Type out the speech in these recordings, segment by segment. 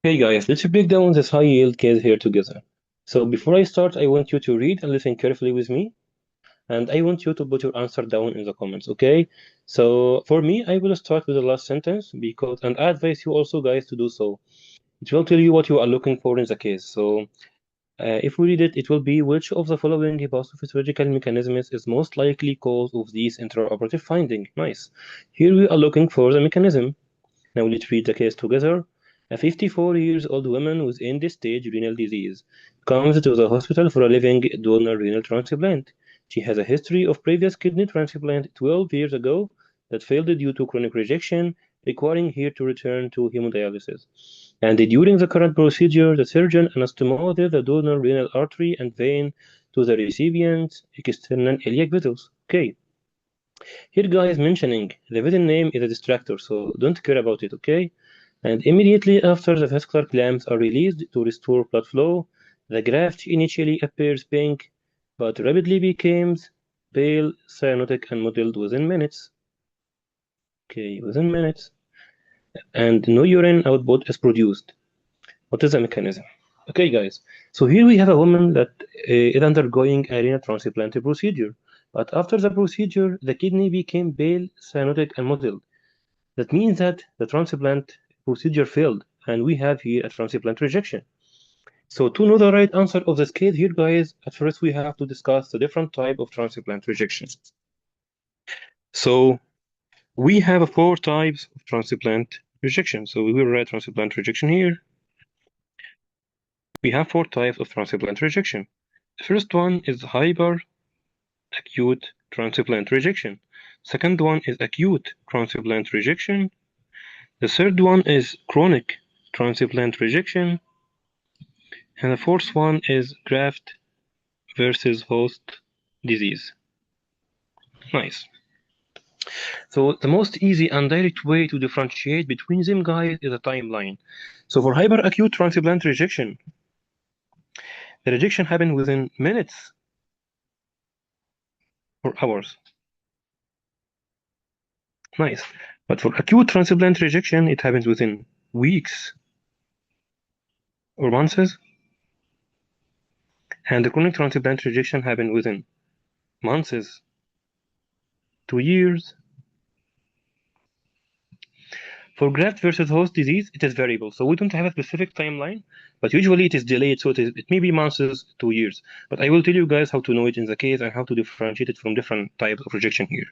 Hey guys, let's break down this high yield case here together. So before I start, I want you to read and listen carefully with me, and I want you to put your answer down in the comments, okay? So for me, I will start with the last sentence and I advise you also guys to do so. It will tell you what you are looking for in the case. So if we read it, it will be which of the following pathophysiological mechanisms is most likely cause of these intraoperative finding. Nice. Here we are looking for the mechanism. Now let's read the case together. A 54 years old woman with end-stage renal disease comes to the hospital for a living donor renal transplant. She has a history of previous kidney transplant 12 years ago that failed due to chronic rejection, requiring her to return to hemodialysis. And during the current procedure, the surgeon anastomosed the donor renal artery and vein to the recipient's external iliac vessels. Okay, here guys mentioning the vessel name is a distractor, so don't care about it, okay? And immediately after the vascular clamps are released to restore blood flow, the graft initially appears pink, but rapidly becomes pale, cyanotic, and mottled within minutes. Okay, within minutes. And no urine output is produced. What is the mechanism? Okay, guys. So here we have a woman that is undergoing a renal transplant procedure. But after the procedure, the kidney became pale, cyanotic, and mottled. That means that the transplant procedure failed, and we have here a transplant rejection. So to know the right answer of this case here, guys, at first we have to discuss the different type of transplant rejection. So we have four types of transplant rejection. So we will write transplant rejection here. We have four types of transplant rejection. The first one is hyperacute transplant rejection. Second one is acute transplant rejection. The third one is chronic transplant rejection. And the fourth one is graft versus host disease. Nice. So the most easy and direct way to differentiate between them, guys, is a timeline. So for hyperacute transplant rejection, the rejection happened within minutes or hours. Nice. But for acute transplant rejection, it happens within weeks or months. And the chronic transplant rejection happened within months to years. For graft versus host disease, it is variable. So we don't have a specific timeline, but usually it is delayed. So it may be months to years. But I will tell you guys how to know it in the case and how to differentiate it from different types of rejection here.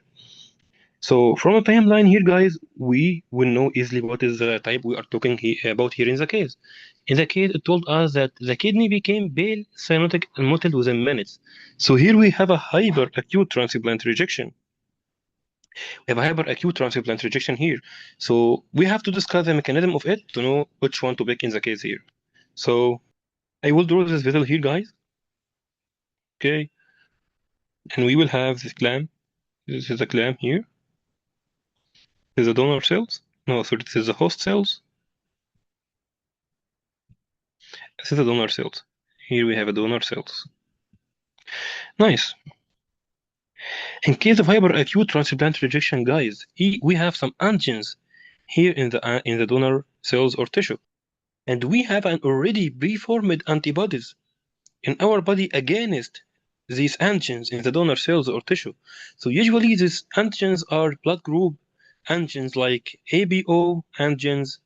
So from a timeline here, guys, we will know easily what is the type we are talking about here in the case. In the case, it told us that the kidney became pale, cyanotic, and mottled within minutes. So here we have a hyperacute transplant rejection. We have a hyperacute transplant rejection here. So we have to discuss the mechanism of it to know which one to pick in the case here. So I will draw this vessel here, guys. Okay. And we will have this clamp. This is a clamp here. This is the donor cells. No, sorry, this is the host cells. This is the donor cells. Here we have a donor cells. Nice. In case of hyperacute transplant rejection, guys, we have some antigens here in the donor cells or tissue. And we have an already preformed antibodies in our body against these antigens in the donor cells or tissue. So usually these antigens are blood group antigens like ABO antigens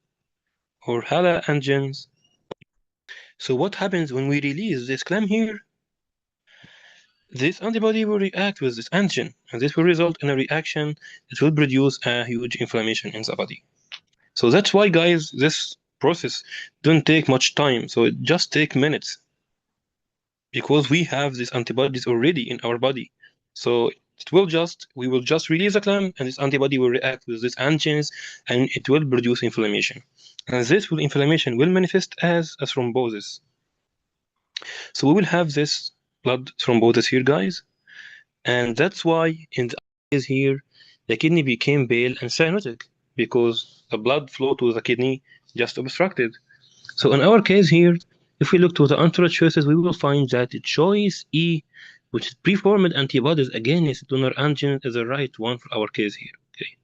or HALA antigens. So what happens when we release this clamp here? This antibody will react with this antigen, and this will result in a reaction that will produce a huge inflammation in the body. So that's why, guys, this process don't take much time. So it just take minutes because we have these antibodies already in our body. So we will just release the clamp, and this antibody will react with these antigens, and it will produce inflammation. And this inflammation will manifest as a thrombosis. So we will have this blood thrombosis here, guys. And that's why in the case here, the kidney became pale and cyanotic because the blood flow to the kidney just obstructed. So in our case here, if we look to the answer choices, we will find that choice E, which is preformed antibodies against donor antigen, is the right one for our case here. Okay.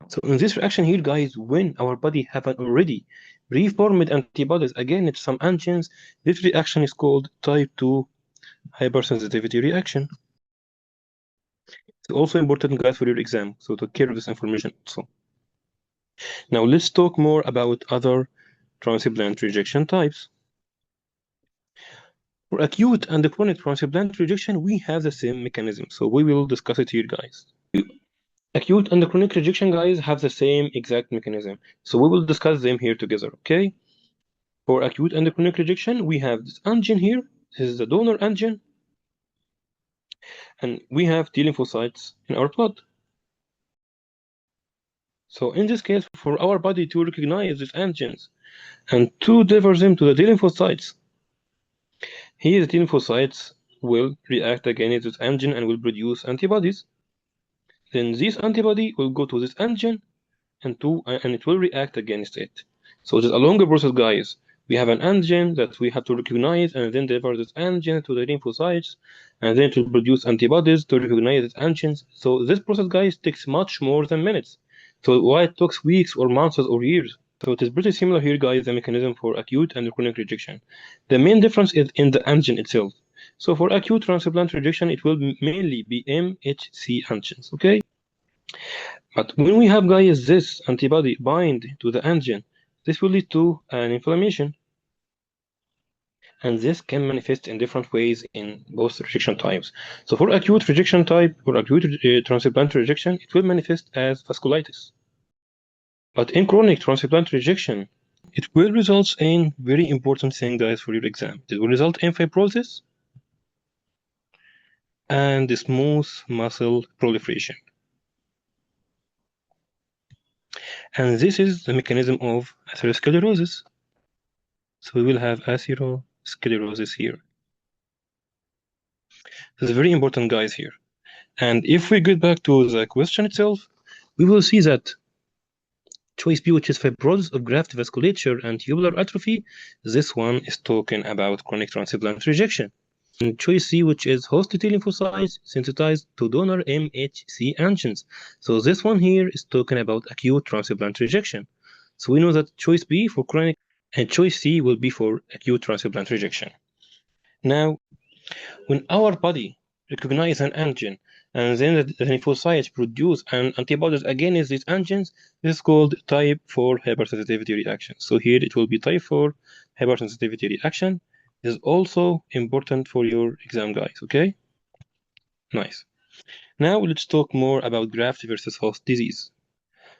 So in this reaction here, guys, when our body have an already reformed antibodies against some antigens. This reaction is called type 2 hypersensitivity reaction. It's also important, guys, for your exam, so take care of this information also. Now let's talk more about other transplant rejection types. For acute and chronic transplant rejection, we have the same mechanism, so we will discuss it here, guys. Acute and chronic rejection, guys, have the same exact mechanism, so we will discuss them here together, okay? For acute and chronic rejection, we have this antigen here. This is the donor antigen, and we have T lymphocytes in our blood. So in this case, for our body to recognize these antigens and to deliver them to the T lymphocytes, here the T lymphocytes will react against this antigen and will produce antibodies. Then this antibody will go to this antigen and it will react against it. So it is a longer process, guys. We have an antigen that we have to recognize and then deliver this antigen to the lymphocytes, and then to produce antibodies to recognize these antigens. So this process, guys, takes much more than minutes. So why it takes weeks or months or years? So it is pretty similar here, guys, the mechanism for acute and chronic rejection. The main difference is in the antigen itself. So for acute transplant rejection, it will mainly be MHC antigens, okay? But when we have, guys, this antibody bind to the antigen, this will lead to an inflammation. And this can manifest in different ways in both rejection types. So for acute rejection type or acute transplant rejection, it will manifest as vasculitis. But in chronic transplant rejection, it will result in very important thing, guys, for your exam. It will result in fibrosis and smooth muscle proliferation. And this is the mechanism of atherosclerosis. So we will have atherosclerosis here. This is very important, guys, here. And if we get back to the question itself, we will see that choice B, which is fibrosis of graft vasculature and tubular atrophy, this one is talking about chronic transplant rejection. And choice C, which is host T lymphocytes sensitized to donor MHC antigens. So this one here is talking about acute transplant rejection. So we know that choice B for chronic and choice C will be for acute transplant rejection. Now, when our body recognizes an antigen and then the lymphocytes produce antibodies against these antigens, this is called type 4 hypersensitivity reaction. So here it will be type 4 hypersensitivity reaction. This is also important for your exam, guys, okay? Nice. Now let's talk more about graft versus host disease.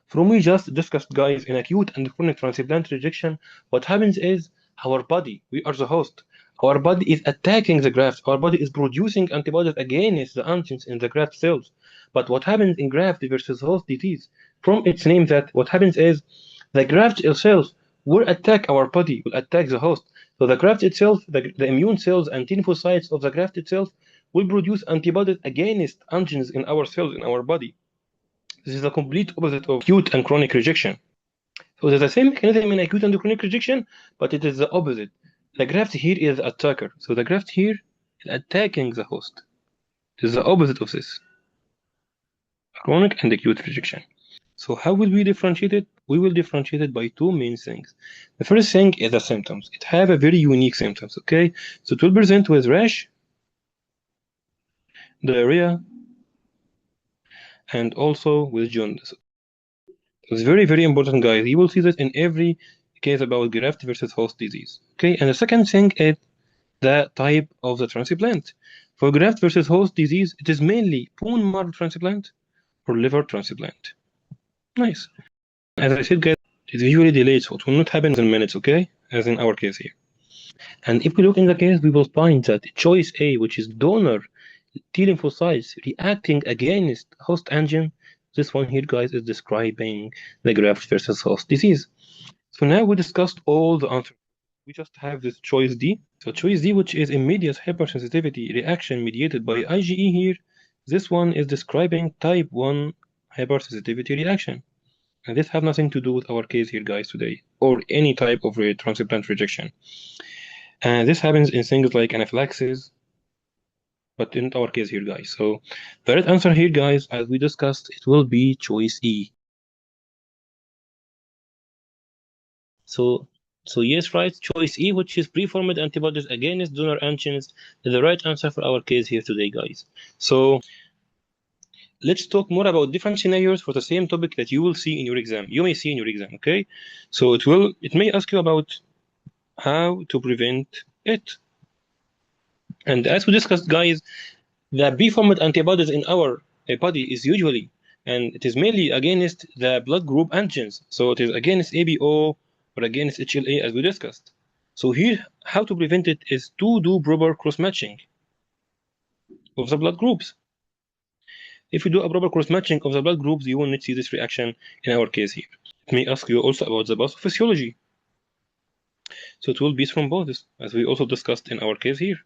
From we just discussed, guys, in acute and chronic transplant rejection, what happens is our body, we are the host, our body is attacking the graft. Our body is producing antibodies against the antigens in the graft cells. But what happens in graft versus host disease? From its name, that what happens is the graft itself will attack our body, will attack the host. So the graft itself, the immune cells and T lymphocytes of the graft itself will produce antibodies against antigens in our cells, in our body. This is the complete opposite of acute and chronic rejection. So there's the same mechanism in acute and chronic rejection, but it is the opposite. The graft here is the attacker. So the graft here is attacking the host. It is the opposite of this. Chronic and acute rejection. So how will we differentiate it? We will differentiate it by two main things. The first thing is the symptoms. It have a very unique symptoms, okay? So it will present with rash, diarrhea, and also with jaundice. It's very, very important, guys. You will see this in every case about graft versus host disease. Okay, and the second thing is the type of the transplant. For graft versus host disease, it is mainly bone marrow transplant or liver transplant. Nice. As I said, guys, it's usually delayed, so it will not happen in minutes, okay? As in our case here. And if we look in the case, we will find that choice A, which is donor T lymphocytes reacting against host antigen, this one here, guys, is describing the graft versus host disease. So now we discussed all the answers. We just have this choice D. So choice D, which is immediate hypersensitivity reaction mediated by IgE here, this one is describing type 1 hypersensitivity reaction. And this have nothing to do with our case here, guys, today, or any type of transplant rejection. And this happens in things like anaphylaxis, but in our case here, guys. So the right answer here, guys, as we discussed, it will be choice E. So So yes, right, choice E, which is preformed antibodies against donor antigens, is the right answer for our case here today, guys. So let's talk more about different scenarios for the same topic that you will see in your exam. You may see in your exam, okay? So it may ask you about how to prevent it. And as we discussed, guys, the preformed antibodies in our body is usually, and it is mainly against the blood group antigens. So it is against ABO or against HLA as we discussed. So here, how to prevent it is to do proper cross-matching of the blood groups. If you do a proper cross-matching of the blood groups, you will not see this reaction in our case here. It may ask you also about the pathophysiology. So it will be thrombosis, as we also discussed in our case here.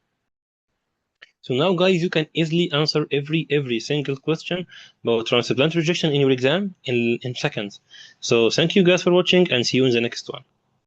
So now, guys, you can easily answer every single question about transplant rejection in your exam in seconds. So thank you guys for watching and see you in the next one.